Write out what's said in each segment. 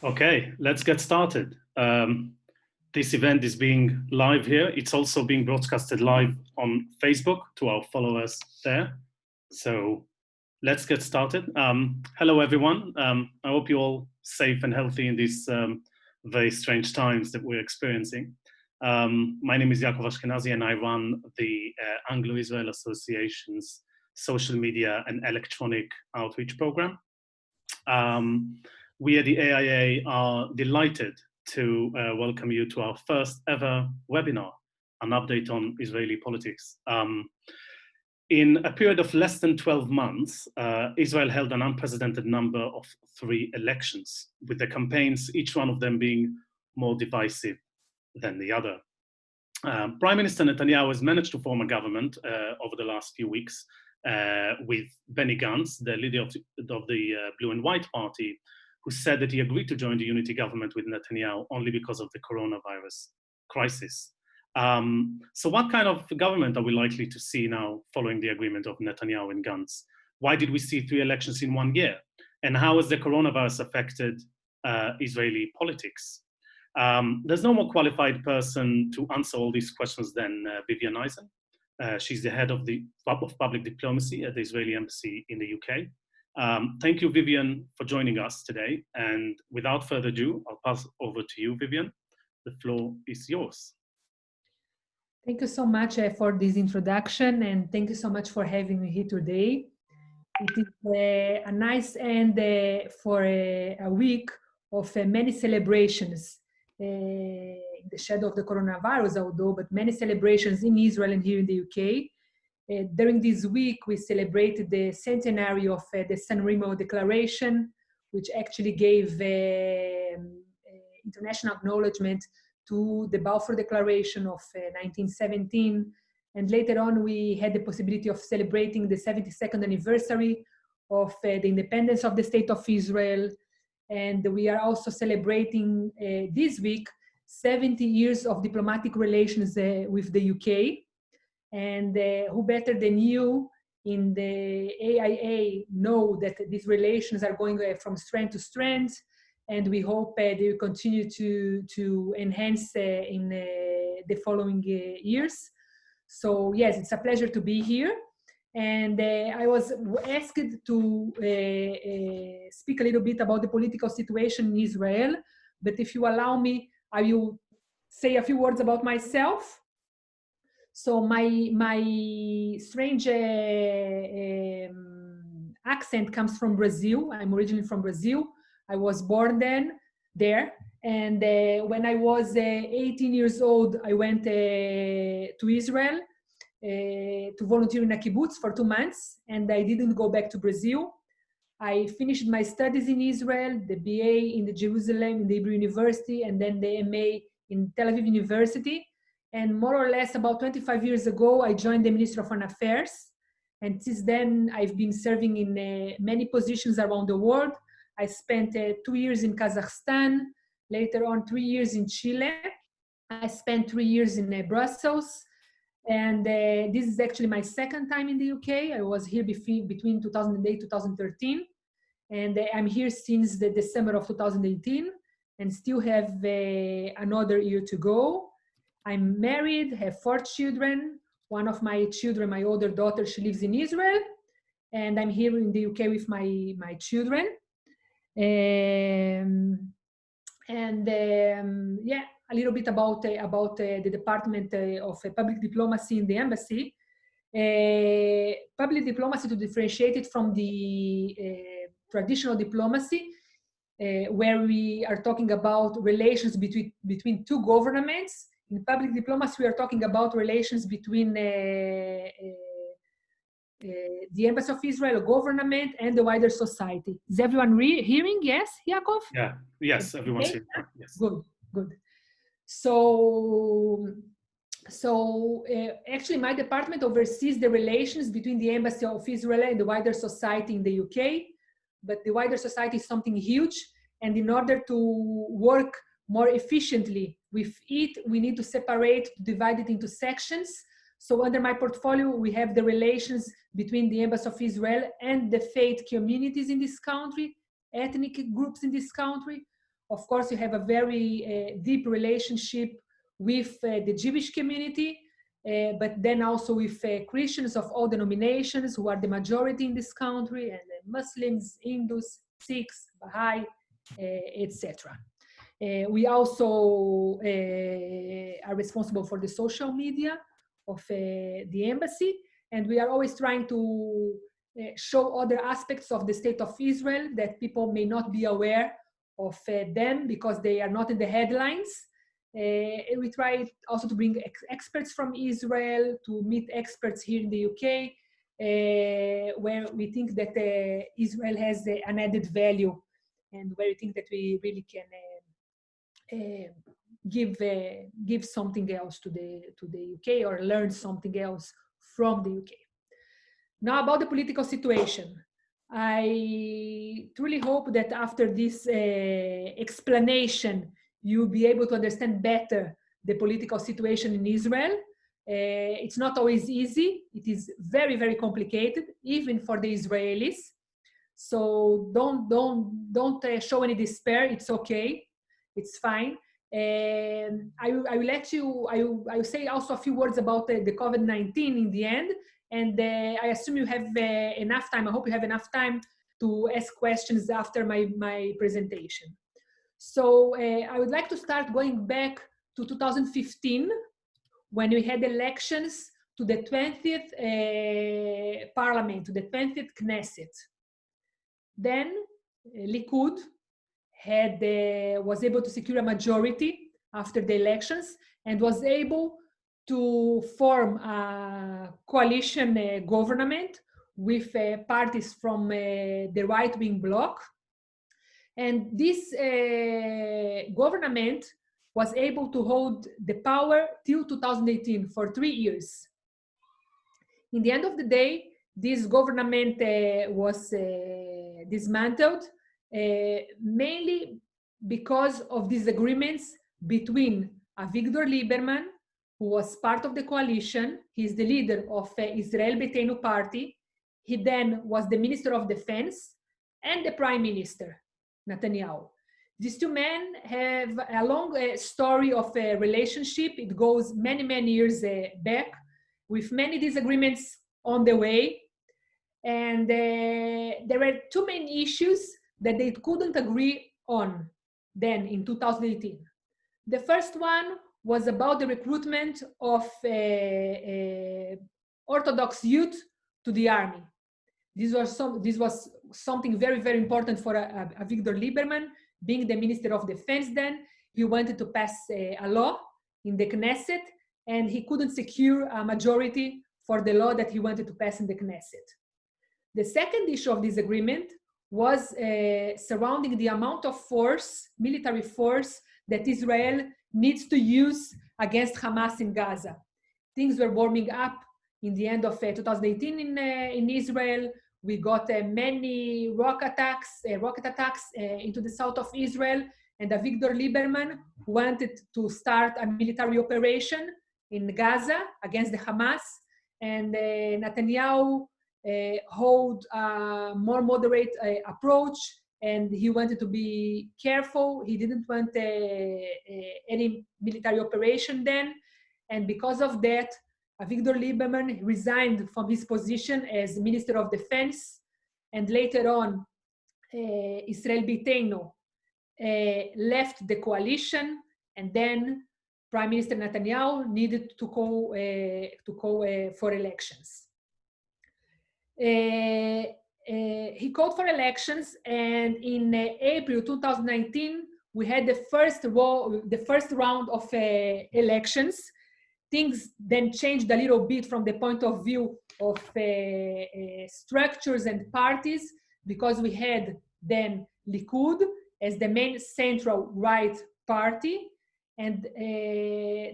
Okay, let's get started. This event is being live here. It's also being broadcasted live on Facebook to our followers there. So let's get started. Hello, everyone. I hope you're all safe and healthy in these very strange times that we're experiencing. My name is Yaakov Ashkenazi, and I run the Anglo-Israel Association's social media and electronic outreach program. We at the AIA are delighted to welcome you to our first ever webinar, an update on Israeli politics. In a period of less than 12 months, Israel held an unprecedented number of 3 elections, with the campaigns, each one of them being more divisive than the other. Prime Minister Netanyahu has managed to form a government over the last few weeks with Benny Gantz, the leader of the Blue and White Party, who said that he agreed to join the unity government with Netanyahu only because of the coronavirus crisis. So what kind of government are we likely to see now following the agreement of Netanyahu and Gantz? Why did we see 3 elections in 1 year? And how has the coronavirus affected Israeli politics? There's no more qualified person to answer all these questions than Vivian Eisen. She's the head of public diplomacy at the Israeli embassy in the UK. Thank you, Vivian, for joining us today. And without further ado, I'll pass over to you, Vivian. The floor is yours. Thank you so much for this introduction, and thank you so much for having me here today. It is a nice end for a week of many celebrations in the shadow of the coronavirus, but many celebrations in Israel and here in the UK. During this week, we celebrated the centenary of the San Remo Declaration, which actually gave international acknowledgement to the Balfour Declaration of 1917. And later on, we had the possibility of celebrating the 72nd anniversary of the independence of the State of Israel. And we are also celebrating this week 70 years of diplomatic relations with the UK. And who better than you in the AIA know that these relations are going from strength to strength, and we hope they will continue to enhance in the following years. So yes, it's a pleasure to be here. And I was asked to speak a little bit about the political situation in Israel, but if you allow me, I will say a few words about myself. So my strange accent comes from Brazil. I'm originally from Brazil. I was born there. And when I was 18 years old, I went to Israel to volunteer in a kibbutz for 2 months. And I didn't go back to Brazil. I finished my studies in Israel, the BA in the Jerusalem, in the Hebrew University, and then the MA in Tel Aviv University. And more or less about 25 years ago, I joined the Ministry of Foreign Affairs. And since then, I've been serving in many positions around the world. I spent 2 years in Kazakhstan, later on 3 years in Chile. I spent 3 years in Brussels. And this is actually my second time in the UK. I was here between 2008 2013. And I'm here since the December of 2018 and still have another year to go. I'm married, have 4 children. One of my children, my older daughter, she lives in Israel. And I'm here in the UK with my children. Yeah, a little bit about the Department of Public Diplomacy in the embassy. Public diplomacy, to differentiate it from the traditional diplomacy, where we are talking about relations between 2 governments. In public diplomacy, we are talking about relations between the Embassy of Israel, government, and the wider society. Is everyone hearing? Yes, Yaakov? Yeah, yes, everyone's hearing. Yes. Good. So actually, my department oversees the relations between the Embassy of Israel and the wider society in the UK. But the wider society is something huge. And in order to work more efficiently with it, we need to separate, divide it into sections. So under my portfolio, we have the relations between the Embassy of Israel and the faith communities in this country, ethnic groups in this country. Of course, you have a very deep relationship with the Jewish community, but then also with Christians of all denominations who are the majority in this country, and Muslims, Hindus, Sikhs, Baha'i, etc. We also are responsible for the social media of the embassy, and we are always trying to show other aspects of the state of Israel that people may not be aware of them because they are not in the headlines. And we try also to bring experts from Israel, to meet experts here in the UK, where we think that Israel has an added value, and where we think that we really can give something else to the UK, or learn something else from the UK. Now about the political situation. I truly hope that after this explanation, you'll be able to understand better the political situation in Israel. It's not always easy. It is very, very complicated, even for the Israelis. So don't show any despair. It's okay. It's fine. I will say also a few words about the COVID-19 in the end. And I assume you have enough time. I hope you have enough time to ask questions after my presentation. So I would like to start going back to 2015, when we had elections to the 20th parliament, to the 20th Knesset. Then Likud was able to secure a majority after the elections, and was able to form a coalition government with parties from the right-wing bloc. And this government was able to hold the power till 2018, for 3 years. In the end of the day, this government was dismantled, mainly because of disagreements between Avigdor Lieberman, who was part of the coalition. He's the leader of Israel Beitenu party. He then was the Minister of Defense, and the Prime Minister, Netanyahu. These two men have a long story of a relationship. It goes many, many years back, with many disagreements on the way. And there were two main issues that they couldn't agree on then in 2018. The first one was about the recruitment of Orthodox youth to the army. This was something very, very important for Avigdor Lieberman, being the Minister of Defense then. He wanted to pass a law in the Knesset, and he couldn't secure a majority for the law that he wanted to pass in the Knesset. The second issue of this agreement was surrounding the amount of force, military force, that Israel needs to use against Hamas in Gaza. Things were warming up in the end of 2018 in Israel. We got many rocket attacks into the south of Israel, and Avigdor Lieberman wanted to start a military operation in Gaza against the Hamas, and Netanyahu hold a more moderate approach, and he wanted to be careful. He didn't want any military operation then, and because of that, Avigdor Lieberman resigned from his position as Minister of Defense, and later on, Israel Beitenu left the coalition, and then Prime Minister Netanyahu needed to go for elections. He called for elections, and in April 2019, we had the first round of elections. Things then changed a little bit from the point of view of structures and parties, because we had then Likud as the main central right party, and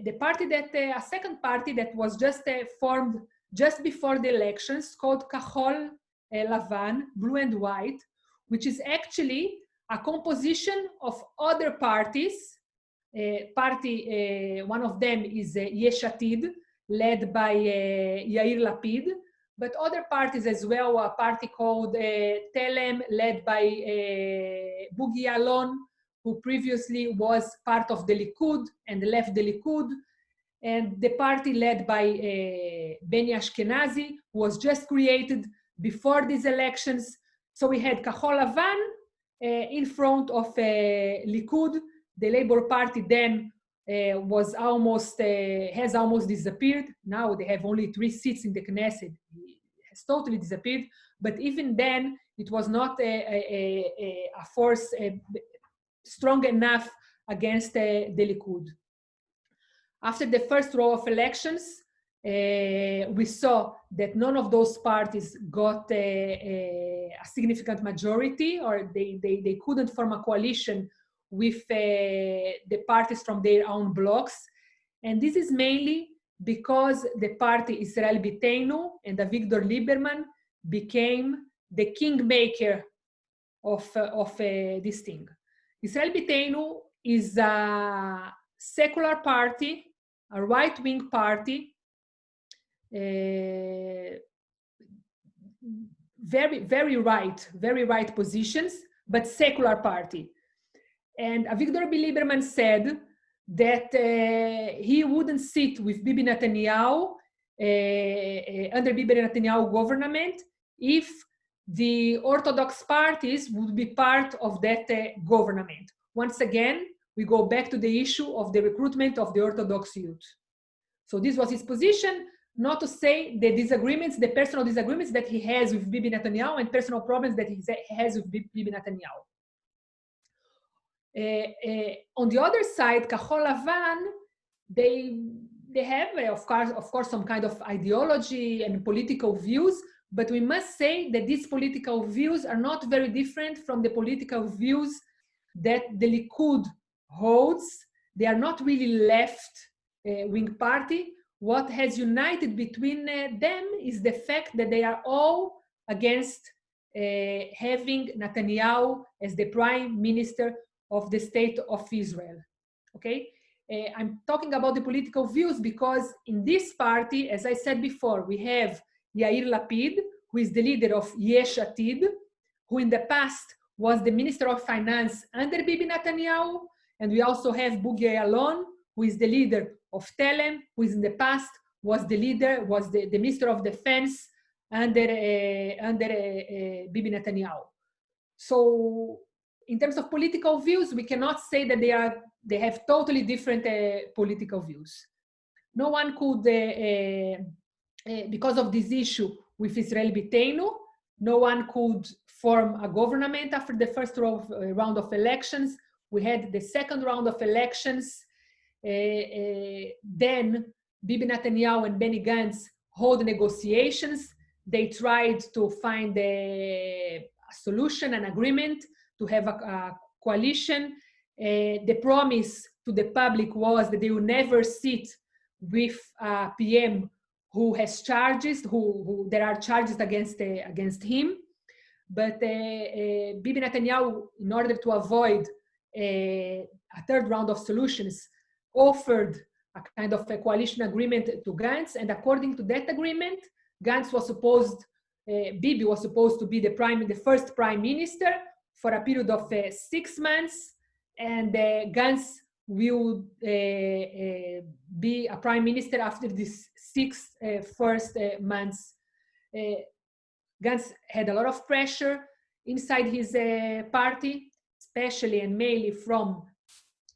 the party that a second party that was just formed just before the elections, called Kahol Lavan, blue and white, which is actually a composition of other parties. One of them is Yesh Atid, led by Yair Lapid, but other parties as well, a party called Telem, led by Bugi Alon, who previously was part of the Likud and left the Likud, and the party led by Benny Ashkenazi, who was just created before these elections. So we had Kahol Lavan in front of Likud. The Labour Party then has almost disappeared. Now they have only 3 seats in the Knesset. It has totally disappeared. But even then, it was not a force strong enough against the Likud. After the first row of elections, we saw that none of those parties got a significant majority, or they couldn't form a coalition with the parties from their own blocks. And this is mainly because the party Israel Beiteinu and Avigdor Lieberman became the kingmaker of this thing. Israel Beiteinu is a secular party, a right-wing party, very right positions, but secular party. And Avigdor Lieberman said that he wouldn't sit with Bibi Netanyahu under Bibi Netanyahu government if the Orthodox parties would be part of that government. Once again, we go back to the issue of the recruitment of the Orthodox youth. So this was his position, not to say the disagreements, the personal disagreements that he has with Bibi Netanyahu and personal problems that he has with Bibi Netanyahu. On the other side, Kahol Lavan, they have, of course, some kind of ideology and political views, but we must say that these political views are not very different from the political views that the Likud holds. They are not really left-wing party. What has united between them is the fact that they are all against having Netanyahu as the prime minister of the state of Israel. Okay, I'm talking about the political views because in this party, as I said before, we have Yair Lapid, who is the leader of Yesh Atid, who in the past was the Minister of Finance under Bibi Netanyahu, and we also have Bogie Ya'alon, who is the leader of Telem, who is in the past was the Minister of Defense under Bibi Netanyahu. So in terms of political views, we cannot say that they have totally different political views. No one could, because of this issue with Israel Beiteinu, no one could form a government after the first round of elections. We had the second round of elections. Then Bibi Netanyahu and Benny Gantz hold negotiations. They tried to find a solution, an agreement to have a coalition. The promise to the public was that they will never sit with a PM who has charges, there are charges against him. But Bibi Netanyahu, in order to avoid a third round of solutions, offered a kind of a coalition agreement to Gantz, and according to that agreement, Gantz was supposed, Bibi was supposed to be the first prime minister for a period of 6 months, and Gantz will be a prime minister after these 6 first months. Gantz had a lot of pressure inside his party, especially and mainly from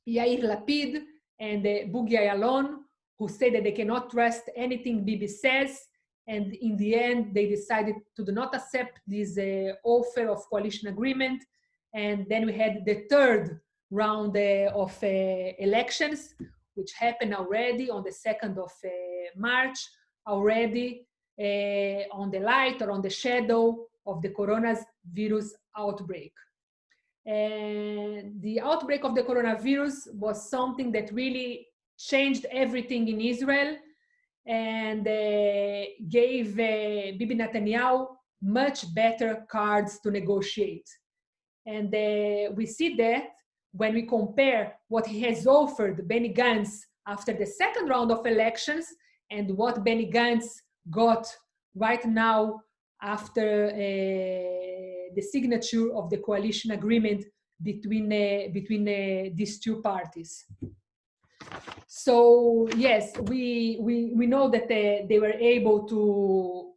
Yair Lapid and Bogie Ya'alon, who say that they cannot trust anything Bibi says. And in the end, they decided to do not accept this offer of coalition agreement. And then we had the third round of elections, which happened already on the 2nd of March, already on the light or on the shadow of the coronavirus outbreak. And the outbreak of the coronavirus was something that really changed everything in Israel and gave Bibi Netanyahu much better cards to negotiate. And we see that when we compare what he has offered Benny Gantz after the second round of elections and what Benny Gantz got right now after the signature of the coalition agreement between these two parties. So yes, we know that they were able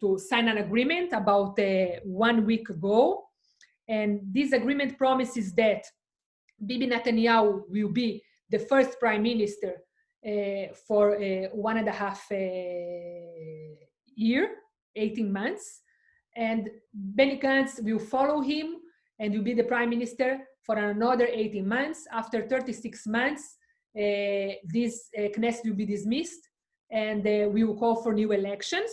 to sign an agreement about 1 week ago, and this agreement promises that Bibi Netanyahu will be the first prime minister for 1.5 year, 18 months, and Benny Gantz will follow him and will be the prime minister for another 18 months. After 36 months, this Knesset will be dismissed, and we will call for new elections.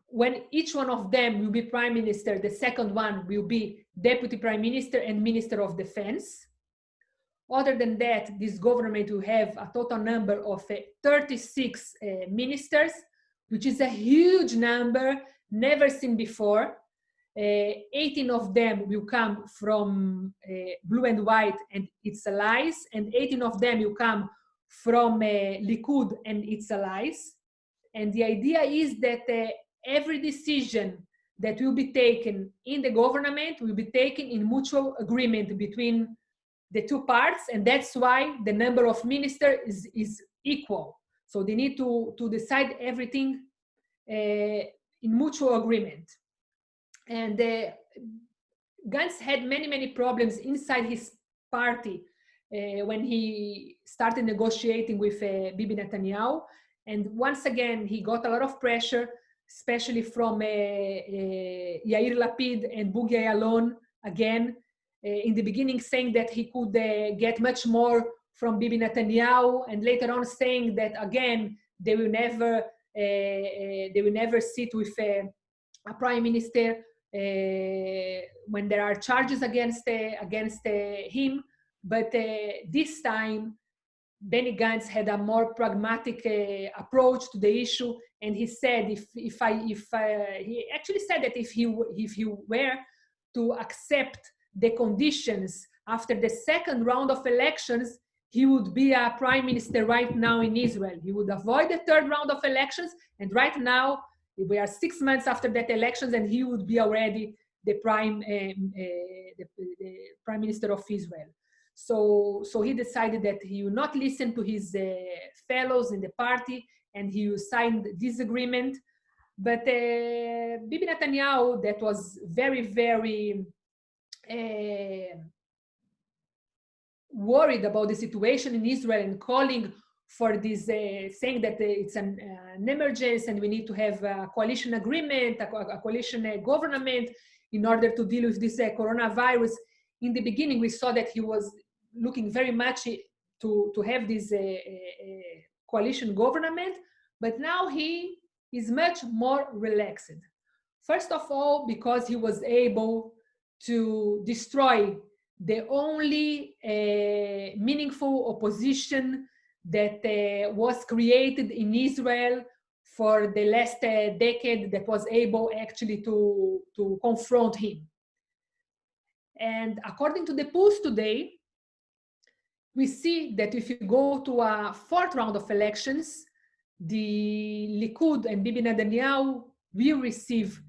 When each one of them will be prime minister, the second one will be deputy prime minister and minister of defense. Other than that, this government will have a total number of 36 ministers, which is a huge number, never seen before. 18 of them will come from Blue and White and its allies, and 18 of them will come from Likud and its allies. And the idea is that every decision that will be taken in the government will be taken in mutual agreement between the two parts, and that's why the number of ministers is equal. So they need to decide everything in mutual agreement. And Gantz had many problems inside his party when he started negotiating with Bibi Netanyahu. And once again, he got a lot of pressure, especially from Yair Lapid and Bogie Ya'alon, again, in the beginning saying that he could get much more from Bibi Netanyahu, and later on saying that, again, they will never sit with a prime minister when there are charges against him. But this time, Benny Gantz had a more pragmatic approach to the issue, and he said, he actually said that if he were to accept the conditions after the second round of elections, he would be a prime minister right now in Israel. He would avoid the third round of elections, and right now we are 6 months after that elections, and he would be already the prime minister of Israel. So he decided that he will not listen to his fellows in the party, and he will sign this agreement. But Bibi Netanyahu, that was very worried about the situation in Israel and calling for this, saying that it's an emergency and we need to have a coalition agreement, a coalition government in order to deal with this coronavirus. In the beginning, we saw that he was looking very much to have this coalition government, but now he is much more relaxed. First of all, because he was able to destroy the only meaningful opposition that was created in Israel for the last decade, that was able actually to confront him. And according to the polls today, we see that if you go to a fourth round of elections, the Likud and Bibi Netanyahu will receive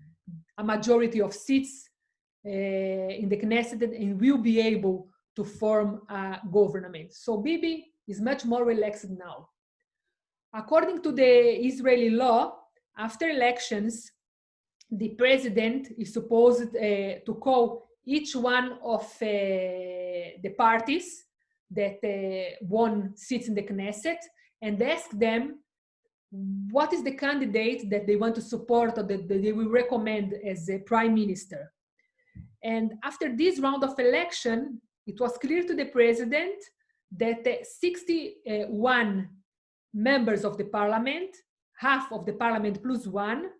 a majority of seats in the Knesset and will be able to form a government. So Bibi is much more relaxed now. According to the Israeli law, after elections, the president is supposed to call each one of the parties that won seats in the Knesset and ask them what is the candidate that they want to support or that they will recommend as a prime minister. And after this round of election, it was clear to the president that 61 members of the parliament, half of the parliament plus one,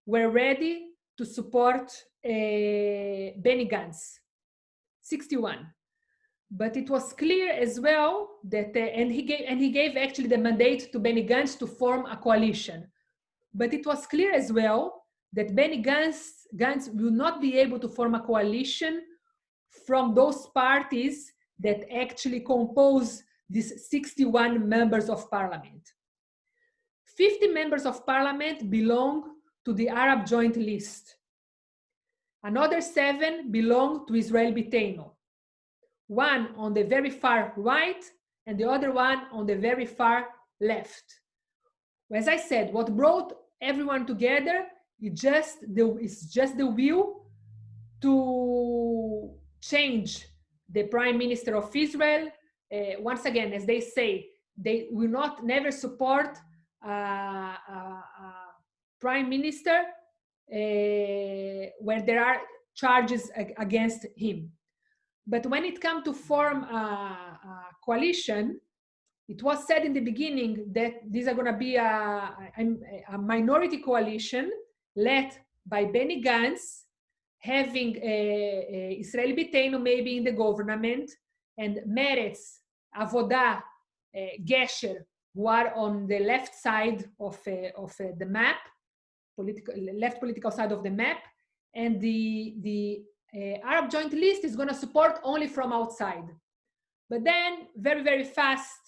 were ready to support Benny Gantz, 61. But it was clear as well that, and he gave actually the mandate to Benny Gantz to form a coalition. But it was clear as well that Benny Gantz will not be able to form a coalition from those parties that actually compose these 61 members of parliament. 50 members of parliament belong to the Arab Joint List. Another 7 belong to Israel Beiteinu. One on the very far right and the other one on the very far left. As I said, what brought everyone together is just the will to change the Prime Minister of Israel. Once again, as they say, they will never support a Prime Minister where there are charges against him. But when it comes to form a coalition, it was said in the beginning that these are going to be a minority coalition led by Benny Gantz, having Israel Beiteinu maybe in the government, and Meretz, Avoda, Gesher, who are on the left side of the map, left political side of the map, and the Arab Joint List is going to support only from outside. But then, very, very fast,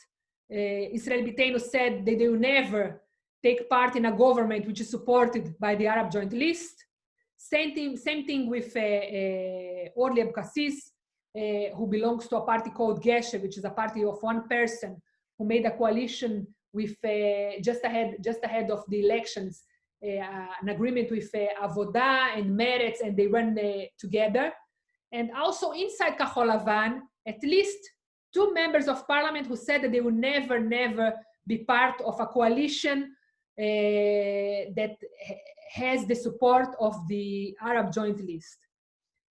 Israel Beiteinu said that they will never take part in a government which is supported by the Arab Joint List. Same thing with Orly Abkassis, who belongs to a party called Gesher, which is a party of one person who made a coalition with just ahead of the elections, an agreement with Avoda and Meretz, and they run together. And also inside Kahol Lavan, at least 2 members of parliament who said that they will never be part of a coalition that has the support of the Arab Joint List.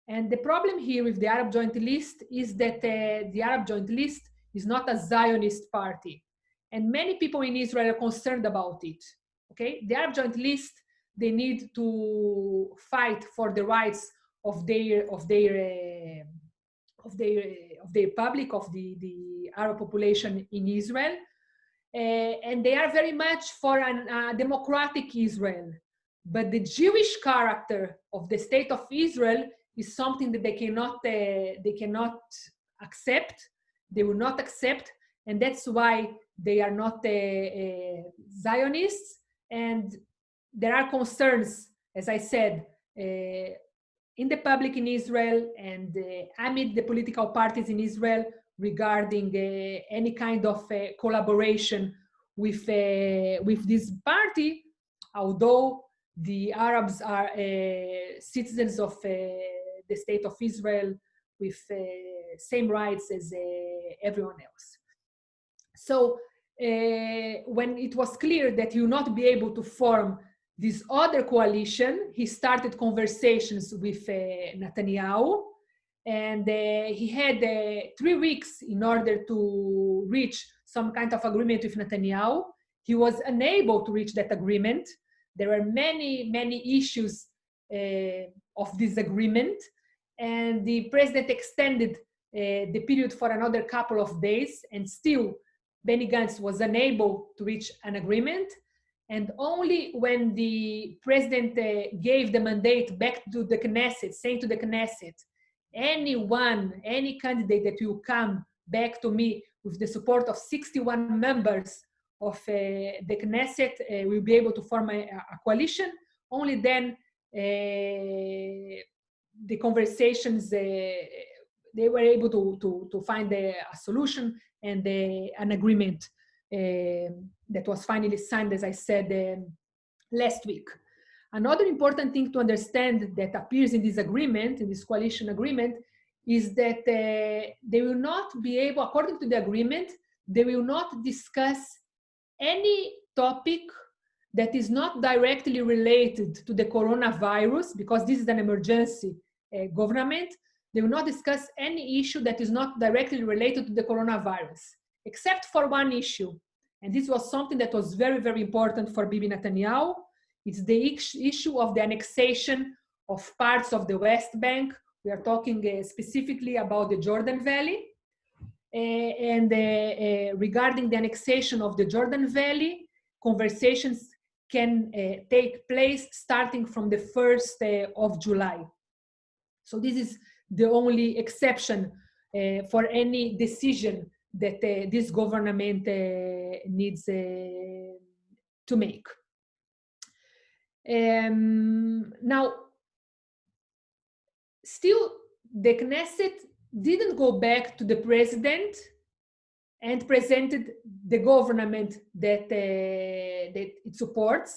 And the problem here with the Arab Joint List is that the Arab Joint List is not a Zionist party. And many people in Israel are concerned about it. Okay, the Arab Joint List, they need to fight for the rights of their public, of the Arab population in Israel, and they are very much for a democratic Israel. But the Jewish character of the state of Israel is something that they cannot accept. They will not accept, and that's why they are not Zionists. And there are concerns, as I said, in the public in Israel and amid the political parties in Israel regarding any kind of collaboration with this party, although the Arabs are citizens of the state of Israel with same rights as everyone else. So when it was clear that he would not be able to form this other coalition, he started conversations with Netanyahu, and he had 3 weeks in order to reach some kind of agreement with Netanyahu. He was unable to reach that agreement. There were many issues of disagreement, and the president extended the period for another couple of days, and still Benny Gantz was unable to reach an agreement. And only when the president gave the mandate back to the Knesset, saying to the Knesset, any candidate that will come back to me with the support of 61 members of the Knesset will be able to form a coalition. Only then the conversations, they were able to find a solution and an agreement that was finally signed, as I said, last week. Another important thing to understand that appears in this agreement, in this coalition agreement, is that they will not be able, according to the agreement, they will not discuss any topic that is not directly related to the coronavirus, because this is an emergency government. They will not discuss any issue that is not directly related to the coronavirus, except for one issue. And this was something that was very, very important for Bibi Netanyahu. It's the issue of the annexation of parts of the West Bank. We are talking specifically about the Jordan Valley. Regarding the annexation of the Jordan Valley, conversations can take place starting from the 1st of July. So this is the only exception for any decision that this government needs to make. Now, still the Knesset didn't go back to the president and presented the government that it supports,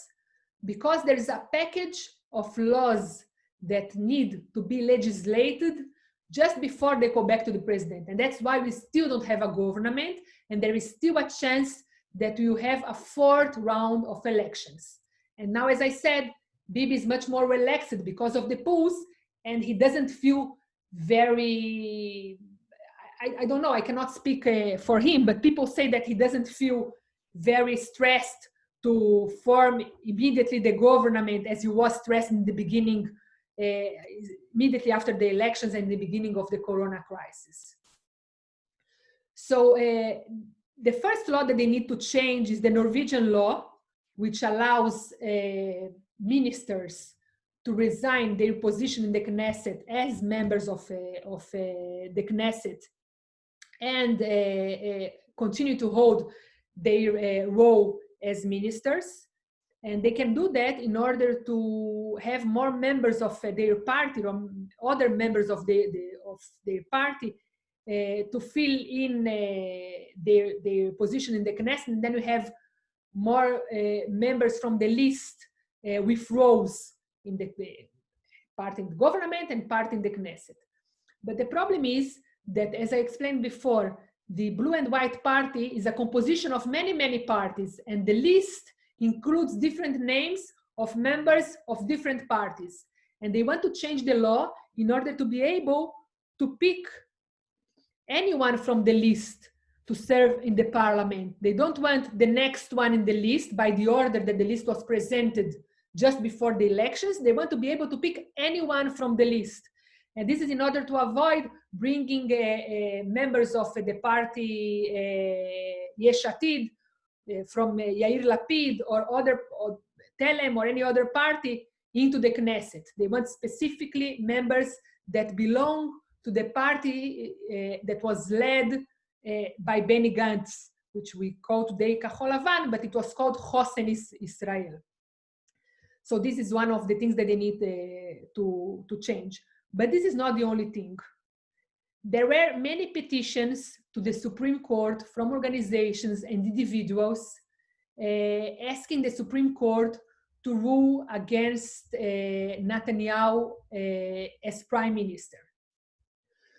because there is a package of laws that need to be legislated just before they go back to the president. And that's why we still don't have a government, and there is still a chance that you have a fourth round of elections. And now, as I said, Bibi is much more relaxed because of the polls, and he doesn't feel very, I don't know, I cannot speak for him, but people say that he doesn't feel very stressed to form immediately the government as he was stressed in the beginning, immediately after the elections and the beginning of the Corona crisis. So the first law that they need to change is the Norwegian law, which allows ministers to resign their position in the Knesset as members of the Knesset and continue to hold their role as ministers. And they can do that in order to have more members of their party, or other members of their party, to fill in their position in the Knesset. And then we have more members from the list with roles in the part in the government and part in the Knesset. But the problem is that, as I explained before, the Blue and White Party is a composition of many, many parties, and the list includes different names of members of different parties. And they want to change the law in order to be able to pick anyone from the list to serve in the parliament. They don't want the next one in the list by the order that the list was presented just before the elections. They want to be able to pick anyone from the list. And this is in order to avoid bringing members of the party Yesh Atid, from Yair Lapid or Telem or any other party into the Knesset. They want specifically members that belong to the party that was led by Benny Gantz, which we call today Kahol Lavan, but it was called Chosen Israel. So this is one of the things that they need to change. But this is not the only thing. There were many petitions to the Supreme Court from organizations and individuals asking the Supreme Court to rule against Netanyahu as prime minister.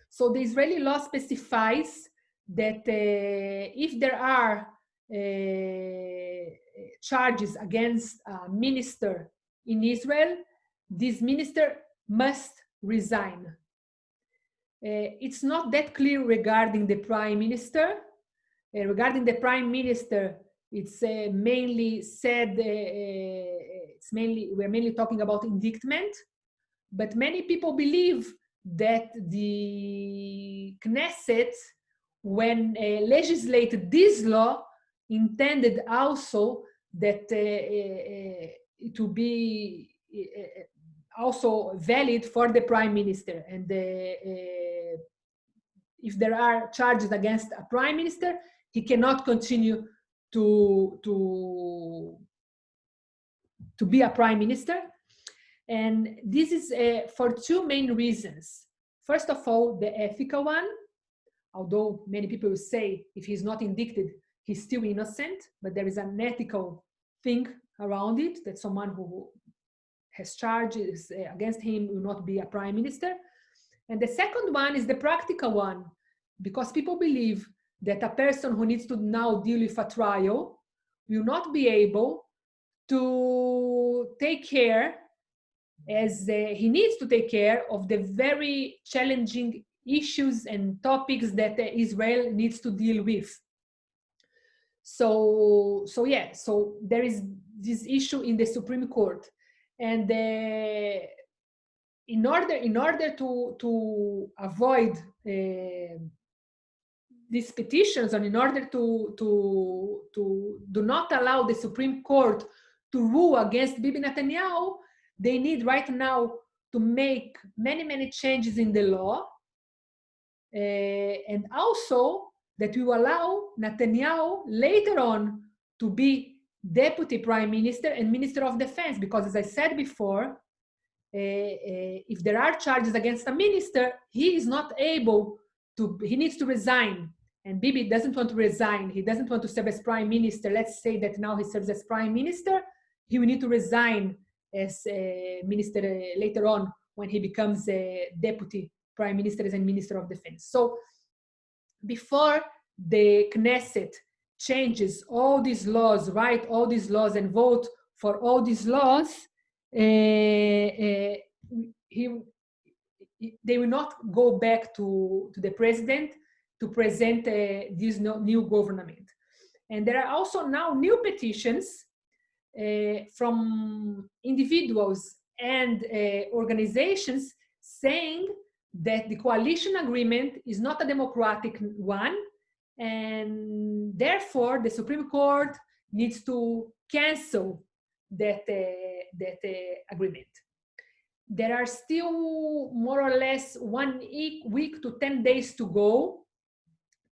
So the Israeli law specifies that if there are charges against a minister in Israel, this minister must resign. It's not that clear regarding the prime minister. Regarding the prime minister, it's mainly said, we're mainly talking about indictment, but many people believe that the Knesset, when legislated this law, intended also that it will be also valid for the prime minister. And if there are charges against a prime minister, he cannot continue to be a prime minister. And this is for two main reasons. First of all, the ethical one, although many people will say if he's not indicted, he's still innocent, but there is an ethical thing around it, that someone who has charges against him will not be a prime minister. And the second one is the practical one, because people believe that a person who needs to now deal with a trial will not be able to take care, as he needs to take care of the very challenging issues and topics that Israel needs to deal with. So there is this issue in the Supreme Court. And in order to avoid these petitions, and in order to do not allow the Supreme Court to rule against Bibi Netanyahu, they need right now to make many, many changes in the law, and also that will allow Netanyahu later on to be deputy prime minister and minister of defense, because as I said before, if there are charges against a minister, he is not able to, he needs to resign. And Bibi doesn't want to resign. He doesn't want to serve as prime minister. Let's say that now he serves as prime minister. He will need to resign as minister later on when he becomes a deputy prime minister and minister of defense. So before the Knesset changes all these laws, write all these laws and vote for all these laws, they will not go back to the president to present this new government. And there are also now new petitions from individuals and organizations saying that the coalition agreement is not a democratic one, and therefore the Supreme Court needs to cancel that agreement. There are still more or less 1 week to 10 days to go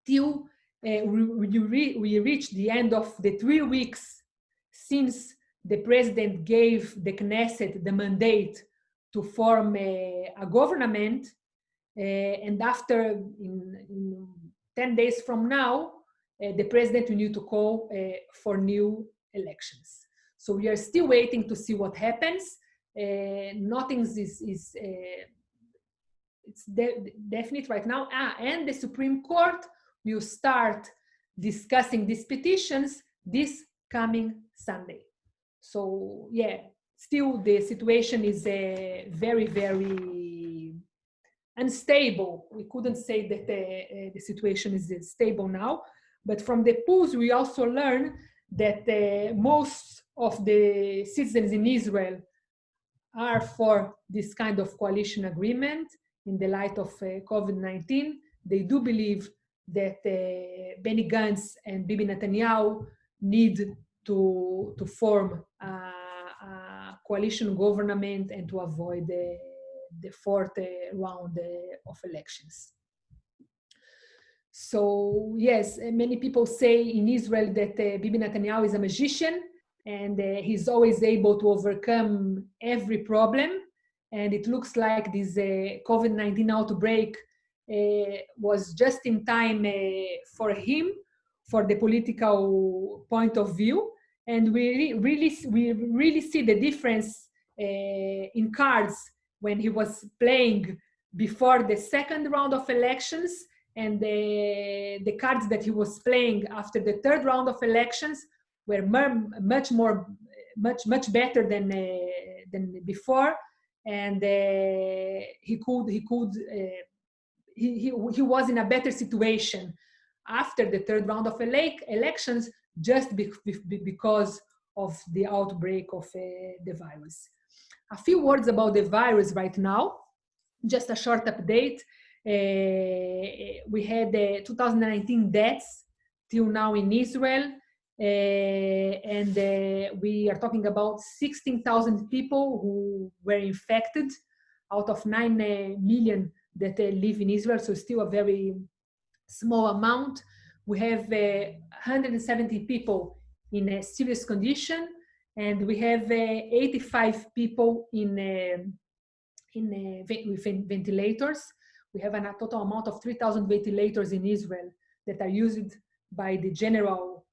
till we reach the end of the 3 weeks since the president gave the Knesset the mandate to form a government. And after, in 10 days from now, the president will need to call for new elections. So we are still waiting to see what happens. Nothing is definite right now. And the Supreme Court will start discussing these petitions this coming Sunday. So yeah, still the situation is very, very unstable. We couldn't say that the situation is stable now, but from the polls we also learn that most of the citizens in Israel are for this kind of coalition agreement in the light of COVID-19. They do believe that Benny Gantz and Bibi Netanyahu need to form a coalition government and to avoid the fourth round of elections. So yes, many people say in Israel that Bibi Netanyahu is a magician and he's always able to overcome every problem. And it looks like this COVID-19 outbreak was just in time for him, for the political point of view. And we really see the difference in cards when he was playing before the second round of elections and the cards that he was playing after the third round of elections were much better than before. And he was in a better situation after the third round of elections just because of the outbreak of the virus. A few words about the virus right now, just a short update. We had 2019 deaths till now in Israel, and we are talking about 16,000 people who were infected out of 9 million that live in Israel, so still a very small amount. We have 170 people in a serious condition, and we have 85 people with ventilators. We have a total amount of 3,000 ventilators in Israel that are used by the general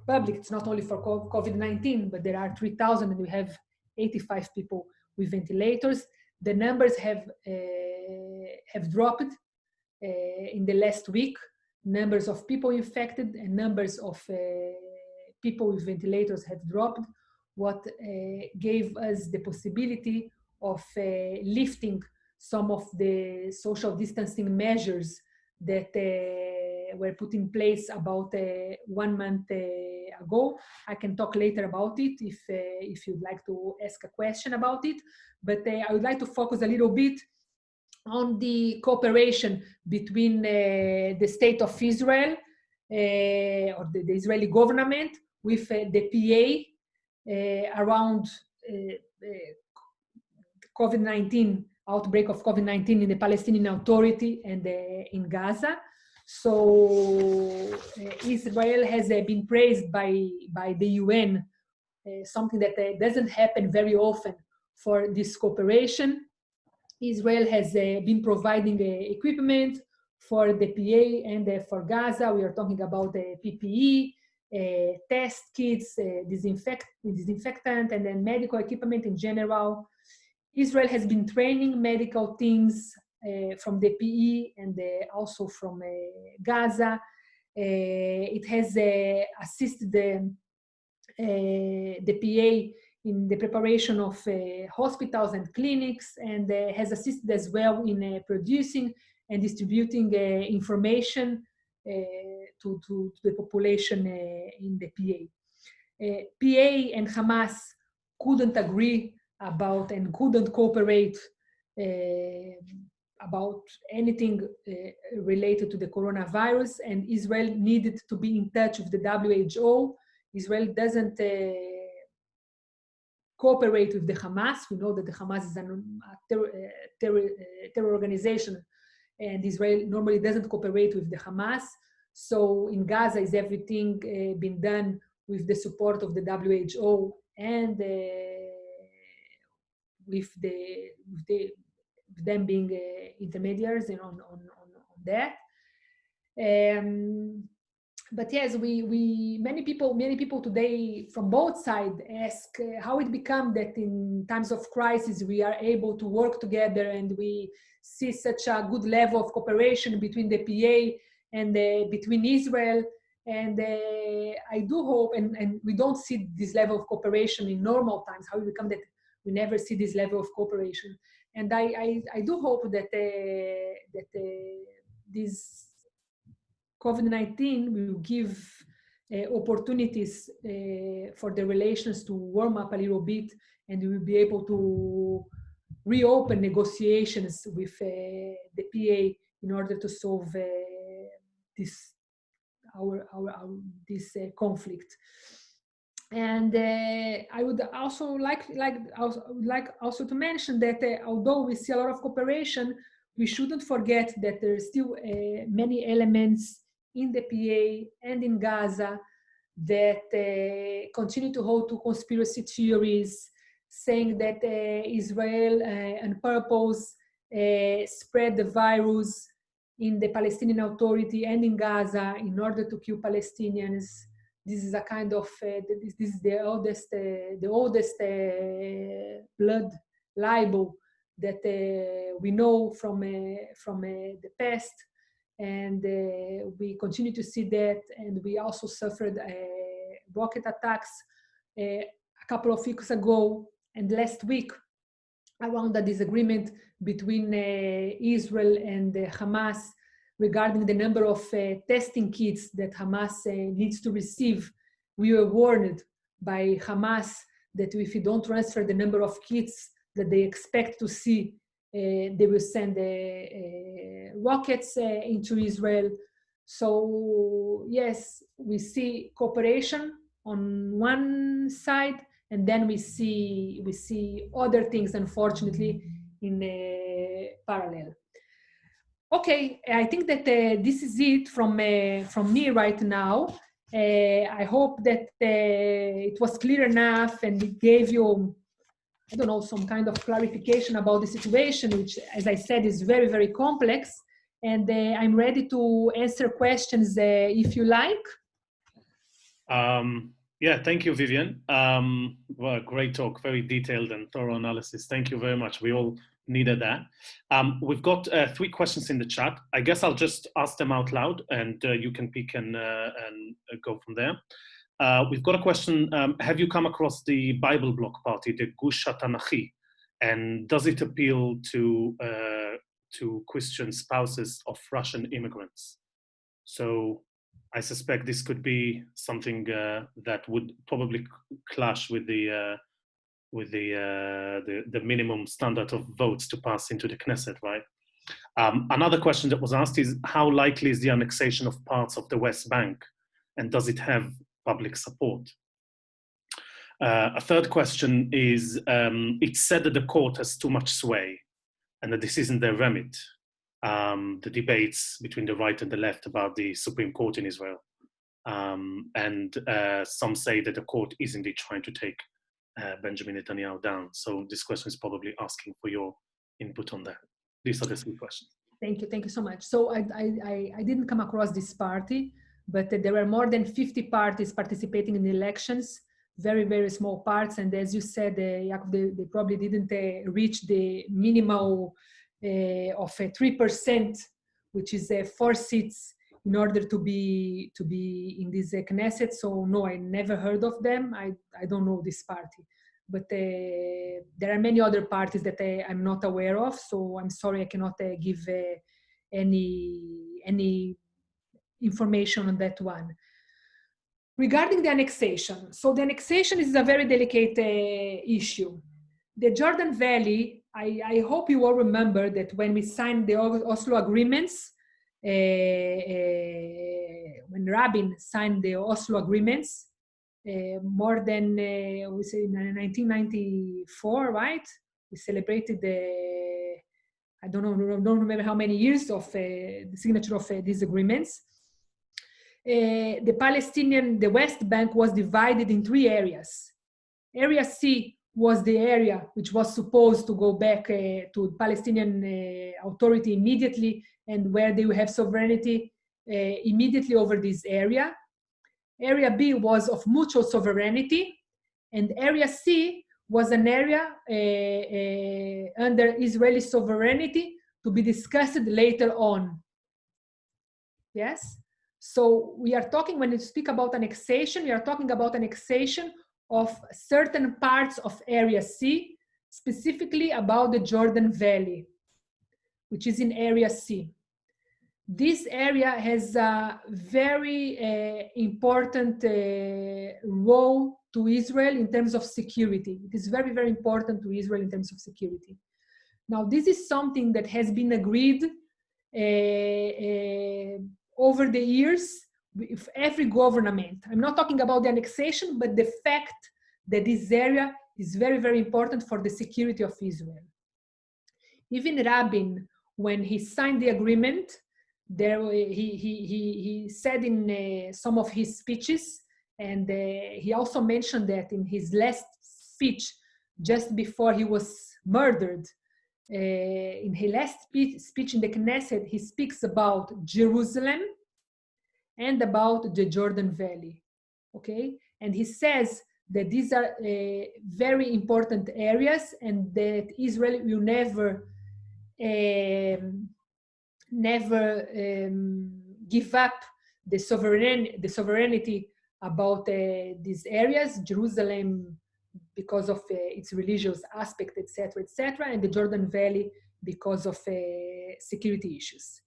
public. It's not only for COVID-19, but there are 3,000 and we have 85 people with ventilators. The numbers have dropped in the last week. Numbers of people infected and numbers of people with ventilators have dropped, what gave us the possibility of lifting some of the social distancing measures that were put in place about 1 month ago. I can talk later about it if you'd like to ask a question about it, but I would like to focus a little bit on the cooperation between the State of Israel or the Israeli government with the PA around COVID-19, outbreak of COVID-19 in the Palestinian Authority and in Gaza. So Israel has been praised by the UN, something that doesn't happen very often for this cooperation. Israel has been providing equipment for the PA and for Gaza. We are talking about PPE, test kits, disinfectant, and then medical equipment in general. Israel has been training medical teams from the PE and also from Gaza. It has assisted the PA in the preparation of hospitals and clinics, and has assisted as well in producing and distributing information to the population in the PA. PA and Hamas couldn't agree about and couldn't cooperate about anything related to the coronavirus, and Israel needed to be in touch with the WHO. Israel doesn't cooperate with the Hamas. We know that the Hamas is a terror organization, and Israel normally doesn't cooperate with the Hamas. So in Gaza is everything been done with the support of the WHO and with them being intermediaries on that. But yes, many people today from both sides ask how it become that in times of crisis we are able to work together and we see such a good level of cooperation between the PA and between Israel. And I do hope, and we don't see this level of cooperation in normal times, how it become that we never see this level of cooperation. And I do hope that this COVID-19 will give opportunities for the relations to warm up a little bit, and we will be able to reopen negotiations with the PA in order to solve this conflict. And I would also like to mention that although we see a lot of cooperation, we shouldn't forget that there are still many elements in the PA and in Gaza that continue to hold to conspiracy theories, saying that Israel on purpose spread the virus in the Palestinian Authority and in Gaza in order to kill Palestinians. This is a kind of this is the oldest blood libel that we know from the past, and we continue to see that. And we also suffered rocket attacks a couple of weeks ago and last week around the disagreement between Israel and Hamas regarding the number of testing kits that Hamas needs to receive. We were warned by Hamas that if we don't transfer the number of kits that they expect to see, they will send rockets into Israel. So yes, we see cooperation on one side, and then we see other things, unfortunately, in parallel. Okay, I think that this is it from me right now. I hope that it was clear enough and it gave you, I don't know, some kind of clarification about the situation, which, as I said, is very, very complex. And I'm ready to answer questions if you like. Yeah, thank you, Vivian. Well, great talk, very detailed and thorough analysis. Thank you very much. We all needed that. We've got 3 questions in the chat. I guess I'll just ask them out loud, and you can pick and go from there. We've got a question. Have you come across the Bible Block Party, the Gush HaTanachi, and does it appeal to Christian spouses of Russian immigrants? So I suspect this could be something that would probably clash with the minimum standard of votes to pass into the Knesset, right? Another question that was asked is, how likely is the annexation of parts of the West Bank, and does it have public support? A third question is, it's said that the court has too much sway and that this isn't their remit. The debates between the right and the left about the Supreme Court in Israel. And some say that the court is indeed trying to take Benjamin Netanyahu down. So this question is probably asking for your input on that. These are the three questions. Thank you so much. So I didn't come across this party, but there were more than 50 parties participating in the elections, very, very small parts. And as you said, Yaakov, they probably didn't reach the minimal of 3%, which is 4 seats in order to be in this Knesset. So no, I never heard of them. I don't know this party. But there are many other parties that I'm not aware of, so I'm sorry I cannot give any information on that one. Regarding the annexation, so the annexation is a very delicate issue. The Jordan Valley, I hope you all remember that when we signed the Oslo agreements, when Rabin signed the Oslo agreements, more than, we say in 1994, right? We celebrated I don't remember how many years of the signature of these agreements. The West Bank was divided in 3 areas. Area C was the area which was supposed to go back to Palestinian Authority immediately, and where they will have sovereignty immediately over this area. Area B was of mutual sovereignty, and Area C was an area under Israeli sovereignty to be discussed later on. Yes? So we are talking, when you speak about annexation, we are talking about annexation of certain parts of Area C, specifically about the Jordan Valley, which is in Area C. This area has a very important role to Israel in terms of security. It is very, very important to Israel in terms of security. Now, this is something that has been agreed over the years with every government. I'm not talking about the annexation, but the fact that this area is very, very important for the security of Israel. Even Rabin, when he signed the agreement, he said in some of his speeches, and he also mentioned that in his last speech, just before he was murdered, in his last speech in the Knesset, he speaks about Jerusalem and about the Jordan Valley, okay? And he says that these are very important areas, and that Israel will never give up the sovereignty about these areas, Jerusalem because of its religious aspect, etc., and the Jordan Valley because of security issues.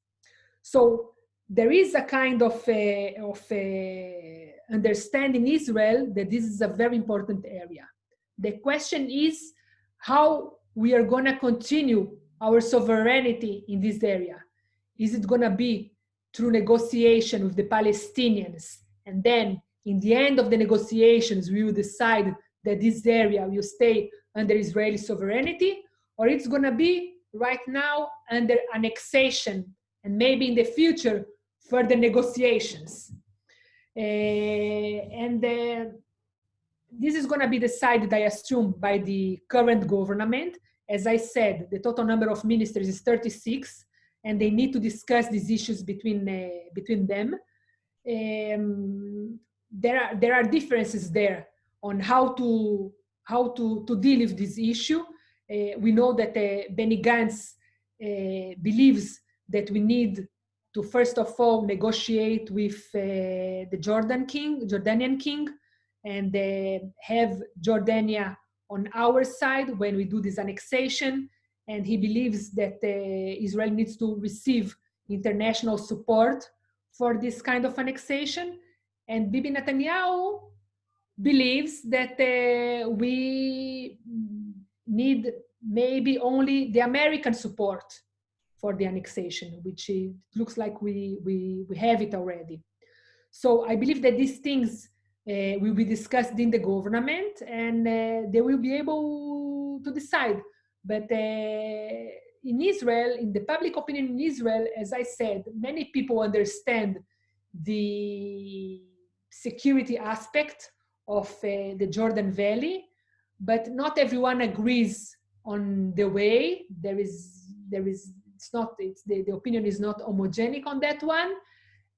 So there is a kind of understanding in Israel that this is a very important area. The question is how we are going to continue our sovereignty in this area. Is it going to be through negotiation with the Palestinians, and then in the end of the negotiations we will decide that this area will stay under Israeli sovereignty, or it's going to be right now under annexation, and maybe in the future further negotiations. This is going to be decided, I assume, by the current government. As I said, the total number of ministers is 36, and they need to discuss these issues between them. There are differences there on how to deal with this issue. We know that Benny Gantz believes that we need to first of all negotiate with the Jordanian king, and have Jordania on our side when we do this annexation. And he believes that Israel needs to receive international support for this kind of annexation. And Bibi Netanyahu believes that we need maybe only the American support for the annexation, which it looks like we have it already. So I believe that these things will be discussed in the government, and they will be able to decide. But in Israel, in the public opinion in Israel, as I said, many people understand the security aspect of the Jordan Valley, but not everyone agrees on the way. The opinion is not homogenic on that one.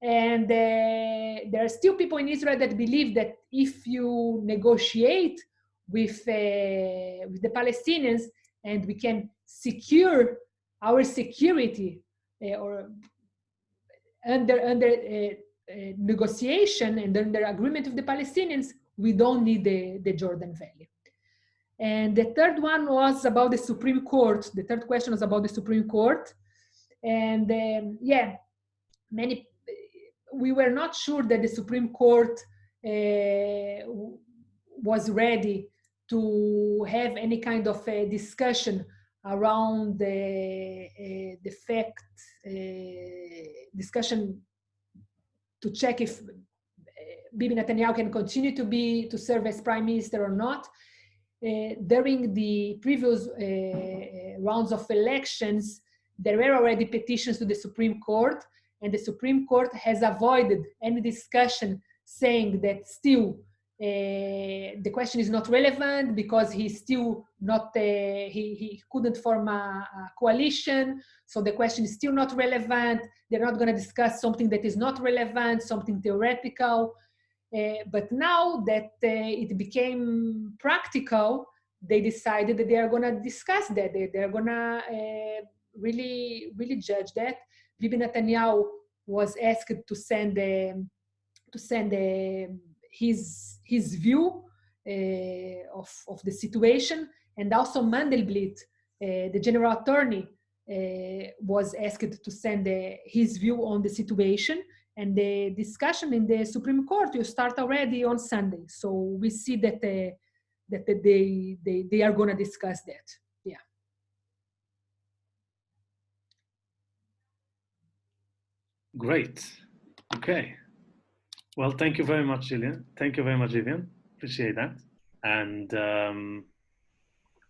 And there are still people in Israel that believe that if you negotiate with the Palestinians and we can secure our security or under negotiation and under agreement with the Palestinians, we don't need the Jordan Valley. And the third one was about the Supreme Court. The third question was about the Supreme Court. And we were not sure that the Supreme Court was ready to have any kind of a discussion around the fact, discussion to check if Bibi Netanyahu can continue to serve as prime minister or not. During the previous rounds of elections, there were already petitions to the Supreme Court, and the Supreme Court has avoided any discussion saying that still the question is not relevant because he's still not, he couldn't form a coalition, so the question is still not relevant. They're not going to discuss something that is not relevant, something theoretical. But now that it became practical, they decided that they are going to discuss that. They're going to really judge that. Bibi Netanyahu was asked to send his view of the situation, and also Mandelblit, the general attorney, was asked to send his view on the situation. And the discussion in the Supreme Court will start already on Sunday. So we see that they are going to discuss that. Yeah. Great. Okay. Well, thank you very much, Gillian. Thank you very much, Vivian. Appreciate that. And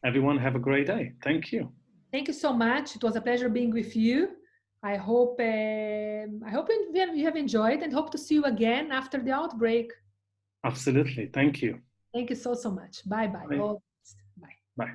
everyone have a great day. Thank you. Thank you so much. It was a pleasure being with you. I hope you have enjoyed, and hope to see you again after the outbreak. Absolutely. Thank you. Thank you so much. Bye-bye. Bye. Bye. Bye.